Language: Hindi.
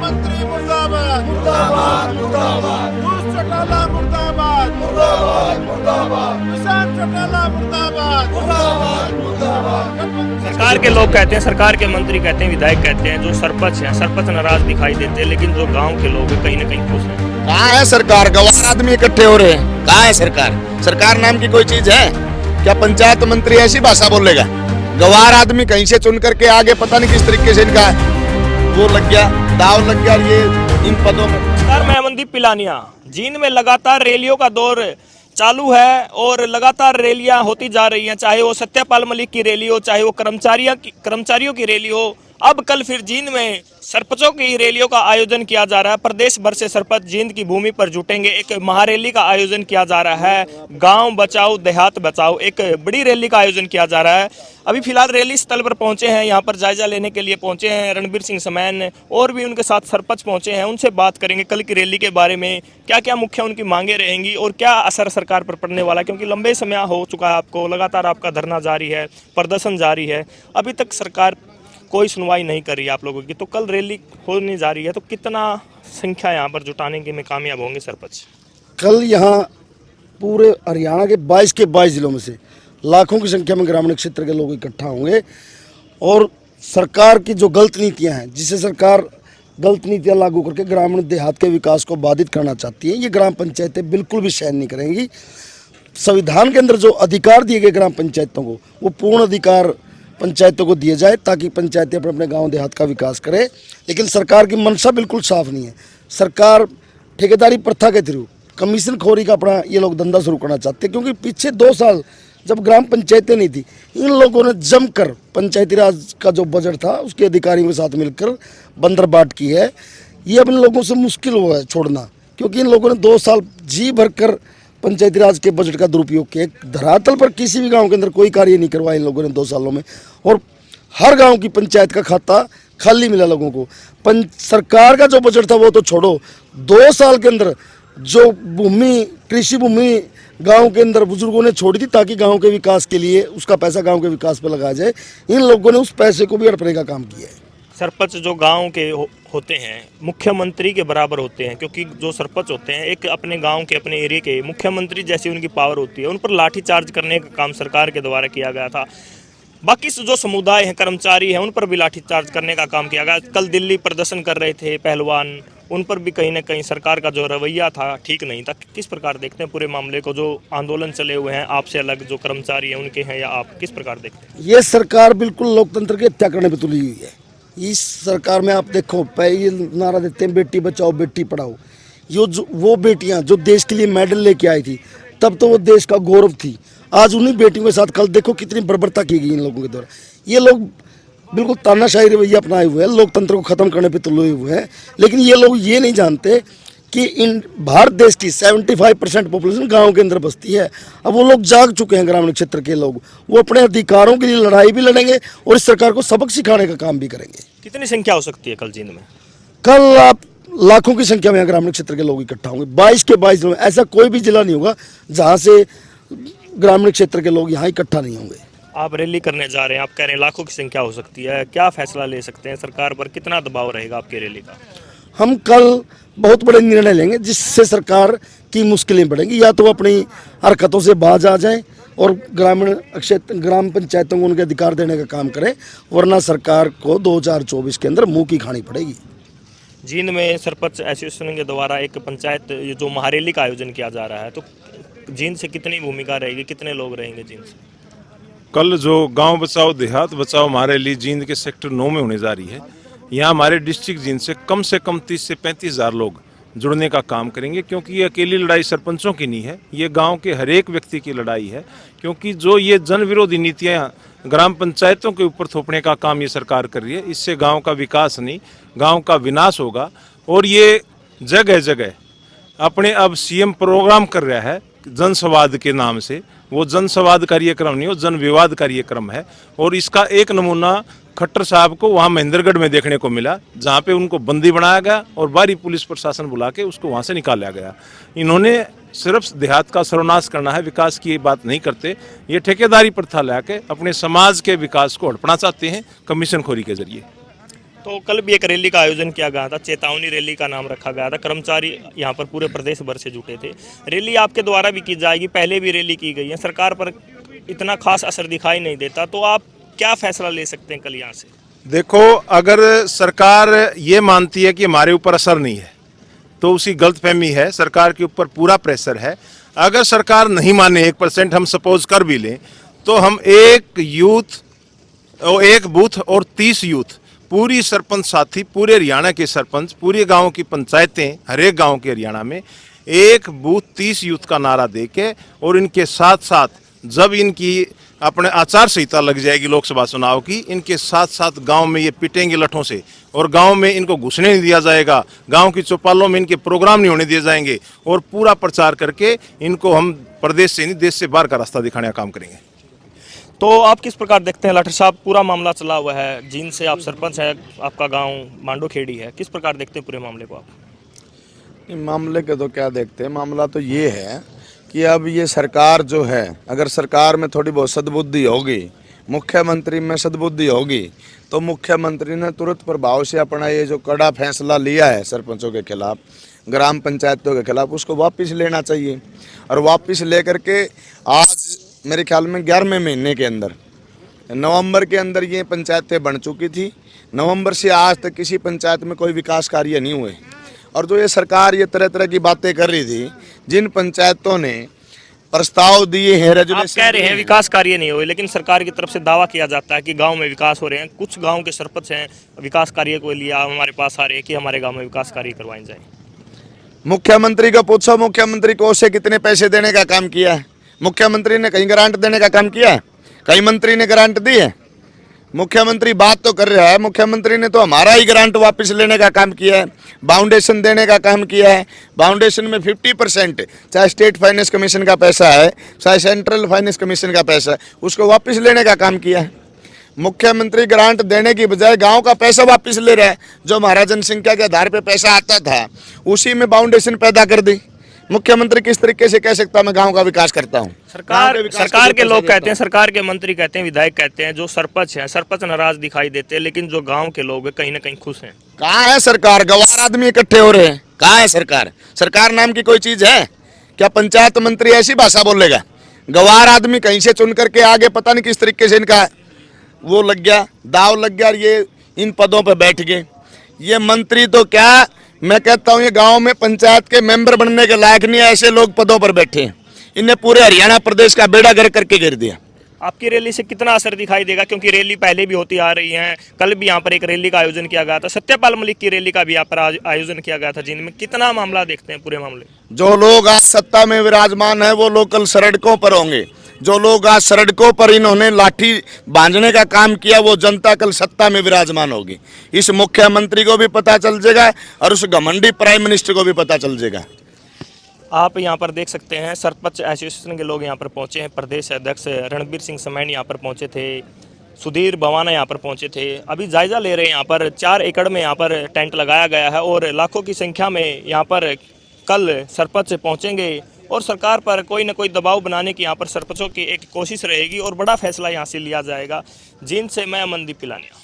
मुख्यमंत्री मुर्दाबाद मुर्दाबाद मुर्दाबाद भूष चौटाला मुर्दाबाद मुर्दाबाद मुर्दाबाद किसान चौटाला मुर्दाबाद मुर्दाबाद मुर्दाबाद। सरकार के लोग कहते हैं, सरकार के मंत्री कहते हैं, विधायक कहते हैं, जो सरपंच हैं सरपंच नाराज दिखाई देते हैं, लेकिन जो गांव के लोग हैं कहीं ना कहीं खुश हैं। कहाँ है सरकार? गवार आदमी इकट्ठे हो रहे हैं। कहाँ है सरकार? सरकार नाम की कोई चीज है क्या? पंचायत मंत्री ऐसी भाषा बोलेगा? गवार आदमी कहीं से चुन करके आगे पता नहीं किस तरीके से इनका वो लग गया, दाव लग गया ये इन पदों में। नमस्कार, मैं अमनदीप पिलानिया। जींद में लगातार रैलियों का दौर चालू है और लगातार रैलियां होती जा रही हैं, चाहे वो सत्यपाल मलिक की रैली हो, चाहे वो कर्मचारियों की रैली हो। अब कल फिर जींद में सरपंचों की रैलियों का आयोजन किया जा रहा है। प्रदेश भर से सरपंच जींद की भूमि पर जुटेंगे। एक महारैली का आयोजन किया जा रहा है। गांव बचाओ देहात बचाओ, एक बड़ी रैली का आयोजन किया जा रहा है। अभी फिलहाल रैली स्थल पर पहुंचे हैं, यहाँ पर जायजा लेने के लिए पहुंचे हैं रणबीर सिंह समैन और भी उनके साथ सरपंच पहुंचे हैं। उनसे बात करेंगे कल की रैली के बारे में, क्या क्या मुख्य उनकी मांगे रहेंगी और क्या असर सरकार पर पड़ने वाला है, क्योंकि लंबे समय हो चुका है आपको, लगातार आपका धरना जारी है, प्रदर्शन जारी है, अभी तक सरकार कोई सुनवाई नहीं कर रही है आप लोगों की। तो कल रैली होने जा रही है, तो कितना संख्या यहाँ पर जुटाने के में कामयाब होंगे सरपंच? कल यहाँ पूरे हरियाणा के 22 जिलों में से लाखों की संख्या में ग्रामीण क्षेत्र के लोग इकट्ठा होंगे और सरकार की जो गलत नीतियाँ हैं, जिसे सरकार गलत नीतियाँ लागू करके ग्रामीण देहात के विकास को बाधित करना चाहती है, ये ग्राम पंचायतें बिल्कुल भी सहन नहीं करेंगी। संविधान के अंदर जो अधिकार दिए गए ग्राम पंचायतों को, वो पूर्ण अधिकार पंचायतों को दिए जाए ताकि पंचायतें अपने अपने गांव देहात का विकास करें। लेकिन सरकार की मंशा बिल्कुल साफ नहीं है। सरकार ठेकेदारी प्रथा के थ्रू कमीशन खोरी का अपना ये लोग धंधा शुरू करना चाहते हैं, क्योंकि पीछे 2 साल जब ग्राम पंचायतें नहीं थी, इन लोगों ने जमकर पंचायती राज का जो बजट था उसके अधिकारियों के साथ मिलकर बंदरबाट की है। ये अब इन लोगों से मुश्किल हुआ है छोड़ना, क्योंकि इन लोगों ने 2 साल जी भरकर पंचायती राज के बजट का दुरुपयोग किया। धरातल पर किसी भी गांव के अंदर कोई कार्य नहीं करवाया इन लोगों ने 2 सालों में, और हर गांव की पंचायत का खाता खाली मिला लोगों को। सरकार का जो बजट था वो तो छोड़ो, 2 साल के अंदर जो भूमि, कृषि भूमि गांव के अंदर बुजुर्गों ने छोड़ी थी ताकि गांव के विकास के लिए उसका पैसा गांव के विकास पर लगाया जाए, इन लोगों ने उस पैसे को भी हड़पने का काम किया है। सरपंच जो गांव के होते हैं मुख्यमंत्री के बराबर होते हैं, क्योंकि जो सरपंच होते हैं एक अपने गांव के, अपने एरिया के मुख्यमंत्री जैसी उनकी पावर होती है। उन पर लाठी चार्ज करने का काम सरकार के द्वारा किया गया था। बाकी जो समुदाय हैं, कर्मचारी हैं, उन पर भी लाठी चार्ज करने का काम किया गया। कल दिल्ली प्रदर्शन कर रहे थे पहलवान, उन पर भी कहीं ना कहीं सरकार का जो रवैया था ठीक नहीं था। किस प्रकार देखते हैं पूरे मामले को? जो आंदोलन चले हुए हैं आपसे अलग जो कर्मचारी हैं उनके हैं, या आप किस प्रकार देखते हैं? ये सरकार बिल्कुल लोकतंत्र की हत्या करने पर तुली हुई है। इस सरकार में आप देखो, ये नारा देते हैं बेटी बचाओ बेटी पढ़ाओ। वो बेटियां जो देश के लिए मेडल लेके आई थी, तब तो वो देश का गौरव थी। आज उन्हीं बेटियों के साथ कल देखो कितनी बर्बरता की गई इन लोगों के द्वारा। ये लोग बिल्कुल तानाशाही रवैया अपनाए हुए हैं, लोकतंत्र को खत्म करने पे तुले हुए हैं। लेकिन ये लोग ये नहीं जानते कि इन भारत देश की 75% पॉपुलेशन गाँव के अंदर बसती है। अब वो लोग जाग चुके हैं, ग्रामीण क्षेत्र के लोग, वो अपने अधिकारों के लिए लड़ाई भी लड़ेंगे और इस सरकार को सबक सिखाने का काम भी करेंगे। कितनी संख्या हो सकती है कल जींद में? कल आप लाखों की संख्या में ग्रामीण क्षेत्र के लोग इकट्ठा होंगे। 22 के 22 जिलों में ऐसा कोई भी जिला नहीं होगा जहां से ग्रामीण क्षेत्र के लोग यहाँ इकट्ठा नहीं होंगे। आप रैली करने जा रहे हैं, आप कह रहे हैं लाखों की संख्या हो सकती है, क्या फैसला ले सकते हैं? सरकार पर कितना दबाव रहेगा आपकी रैली का? हम कल बहुत बड़े निर्णय लेंगे जिससे सरकार की मुश्किलें बढ़ेंगी। या तो वो अपनी हरकतों से बाज आ जाएं और ग्राम पंचायतों को उनके अधिकार देने का काम करें, वरना सरकार को 2024 के अंदर मुंह की खानी पड़ेगी। जींद में सरपंच एसोसिएशन के द्वारा एक पंचायत जो महारैली का आयोजन किया जा रहा है, तो जींद से कितनी भूमिका रहेगी, कितने लोग रहेंगे जींद से? कल जो गांव बचाओ देहात बचाओ महारैली जींद के सेक्टर 9 में होने जा रही है। यहाँ हमारे डिस्ट्रिक्ट जींद से कम 30 से 35 हज़ार लोग जुड़ने का काम करेंगे, क्योंकि ये अकेली लड़ाई सरपंचों की नहीं है, ये गांव के हर एक व्यक्ति की लड़ाई है। क्योंकि जो ये जन विरोधी नीतियाँ ग्राम पंचायतों के ऊपर थोपने का काम ये सरकार कर रही है, इससे गांव का विकास नहीं, गांव का विनाश होगा। और ये जगह जगह अपने अब सीएम प्रोग्राम कर रहा है जनसंवाद के नाम से। वो जनसंवाद कार्यक्रम नहीं, वो जन विवाद कार्यक्रम है। और इसका एक नमूना खट्टर साहब को वहाँ महेंद्रगढ़ में देखने को मिला, जहाँ पे उनको बंदी बनाया गया और बाहरी पुलिस प्रशासन बुला के उसको वहाँ से निकाला गया। इन्होंने सिर्फ देहात का सर्वनाश करना है, विकास की बात नहीं करते। ये ठेकेदारी प्रथा ला के अपने समाज के विकास को हड़पना चाहते हैं कमीशन खोरी के जरिए। तो कल भी एक रैली का आयोजन किया गया था, चेतावनी रैली का नाम रखा गया था। कर्मचारी यहाँ पर पूरे प्रदेश भर से जुटे थे। रैली आपके द्वारा भी की जाएगी, पहले भी रैली की गई है, सरकार पर इतना खास असर दिखाई नहीं देता, तो आप क्या फैसला ले सकते हैं कल यहाँ से? देखो, अगर सरकार ये मानती है कि हमारे ऊपर असर नहीं है तो उसी गलतफहमी है। सरकार के ऊपर पूरा प्रेशर है। अगर सरकार नहीं माने, 1% हम सपोज कर भी लें, तो हम एक यूथ और एक बूथ और 30 यूथ, पूरी सरपंच साथी, पूरे हरियाणा के सरपंच, पूरे गांव की पंचायतें, हर एक गाँव के हरियाणा में एक बूथ 30 यूथ का नारा देके, और इनके साथ साथ जब इनकी अपने आचार संहिता लग जाएगी लोकसभा चुनाव की, इनके साथ साथ गांव में ये पिटेंगे लठों से, और गांव में इनको घुसने नहीं दिया जाएगा, गांव की चौपालों में इनके प्रोग्राम नहीं होने दिए जाएंगे, और पूरा प्रचार करके इनको हम प्रदेश से नहीं देश से बाहर का रास्ता दिखाने का काम करेंगे। तो आप किस प्रकार देखते हैं लाठर साहब, पूरा मामला चला हुआ है, जींद से आप सरपंच है, आपका गाँव मांडोखेड़ी है, किस प्रकार देखते हैं पूरे मामले को आप? मामले के तो क्या देखते हैं, मामला तो ये है कि अब ये सरकार जो है, अगर सरकार में थोड़ी बहुत सद्बुद्धि होगी, मुख्यमंत्री में सद्बुद्धि होगी, तो मुख्यमंत्री ने तुरंत प्रभाव से अपना ये जो कड़ा फैसला लिया है सरपंचों के खिलाफ, ग्राम पंचायतों के खिलाफ, उसको वापस लेना चाहिए। और वापस लेकर के आज मेरे ख्याल में 11वें महीने के अंदर, नवंबर के अंदर ये पंचायतें बन चुकी थी। नवंबर से आज तक किसी पंचायत में कोई विकास कार्य नहीं हुए। और जो ये सरकार ये तरह तरह की बातें कर रही थी, जिन पंचायतों ने प्रस्ताव दिए हैं, आप कह रहे हैं विकास कार्य नहीं हुए, लेकिन सरकार की तरफ से दावा किया जाता है कि गांव में विकास हो रहे हैं। कुछ गांव के सरपंच हैं, विकास कार्य को लिए हमारे पास आ रहे हैं कि हमारे गांव में विकास कार्य करवाए जाए। मुख्यमंत्री को पूछो, मुख्यमंत्री को उसे कितने पैसे देने का काम किया है? मुख्यमंत्री ने कहीं ग्रांट देने का काम किया है? कहीं मंत्री ने ग्रांट दी है? मुख्यमंत्री बात तो कर रहा है, मुख्यमंत्री ने तो हमारा ही ग्रांट वापस लेने का काम किया है, बाउंडेशन देने का काम किया है। बाउंडेशन में 50%, चाहे स्टेट फाइनेंस कमीशन का पैसा है, चाहे सेंट्रल फाइनेंस कमीशन का पैसा है, उसको वापस लेने का काम किया है। मुख्यमंत्री ग्रांट देने की बजाय गांव का पैसा वापस ले रहा है। जो हमारा जनसंख्या के आधार पर पैसा आता था, उसी में बाउंडेशन पैदा कर दी। मुख्यमंत्री किस तरीके से कह सकता मैं गांव का विकास करता हूं? सरकार के लोग कहते हैं, सरकार के मंत्री कहते हैं, विधायक कहते हैं, जो सरपंच हैं, सरपंच नाराज दिखाई देते हैं, लेकिन जो गांव के लोग हैं कहीं ना कहीं खुश हैं। कहाँ है सरकार? गवार आदमी इकट्ठे हो रहे हैं। कहाँ है सरकार? सरकार नाम की कोई चीज है क्या? पंचायत मंत्री ऐसी भाषा बोलेगा? गवार आदमी कहीं से चुन करके आगे पता नहीं किस तरीके से इनका वो लग गया, दाव लग गया, ये इन पदों पर बैठ गए। ये मंत्री तो क्या, मैं कहता हूँ ये गांव में पंचायत के मेंबर बनने के लायक नहीं है, ऐसे लोग पदों पर बैठे हैं। इन्हें पूरे हरियाणा प्रदेश का बेड़ा गर्क करके गिर दिया। आपकी रैली से कितना असर दिखाई देगा? क्योंकि रैली पहले भी होती आ रही है, कल भी यहाँ पर एक रैली का आयोजन किया गया था, सत्यपाल मलिक की रैली का भी यहाँ पर आयोजन किया गया था, जिनमें कितना मामला देखते हैं पूरे मामले? जो लोग आज सत्ता में विराजमान है वो लोग कल सड़कों पर होंगे। जो लोग आज सड़कों पर इन्होंने लाठी बांधने का काम किया, वो जनता कल सत्ता में विराजमान होगी। इस मुख्यमंत्री को भी पता चल जाएगा और उस घमंडी प्राइम मिनिस्टर को भी पता चल जाएगा। आप यहाँ पर देख सकते हैं सरपंच एसोसिएशन के लोग यहाँ पर पहुँचे हैं। प्रदेश अध्यक्ष रणबीर सिंह समैन यहाँ पर पहुँचे थे, सुधीर बवाना यहाँ पर पहुँचे थे। अभी जायजा ले रहे हैं। यहाँ पर 4 एकड़ में यहाँ पर टेंट लगाया गया है और लाखों की संख्या में यहाँ पर कल सरपंच पहुँचेंगे और सरकार पर कोई ना कोई दबाव बनाने की यहाँ पर सरपंचों की एक कोशिश रहेगी और बड़ा फैसला यहाँ से लिया जाएगा। जींद से मैं अमनदीप पिलानिया।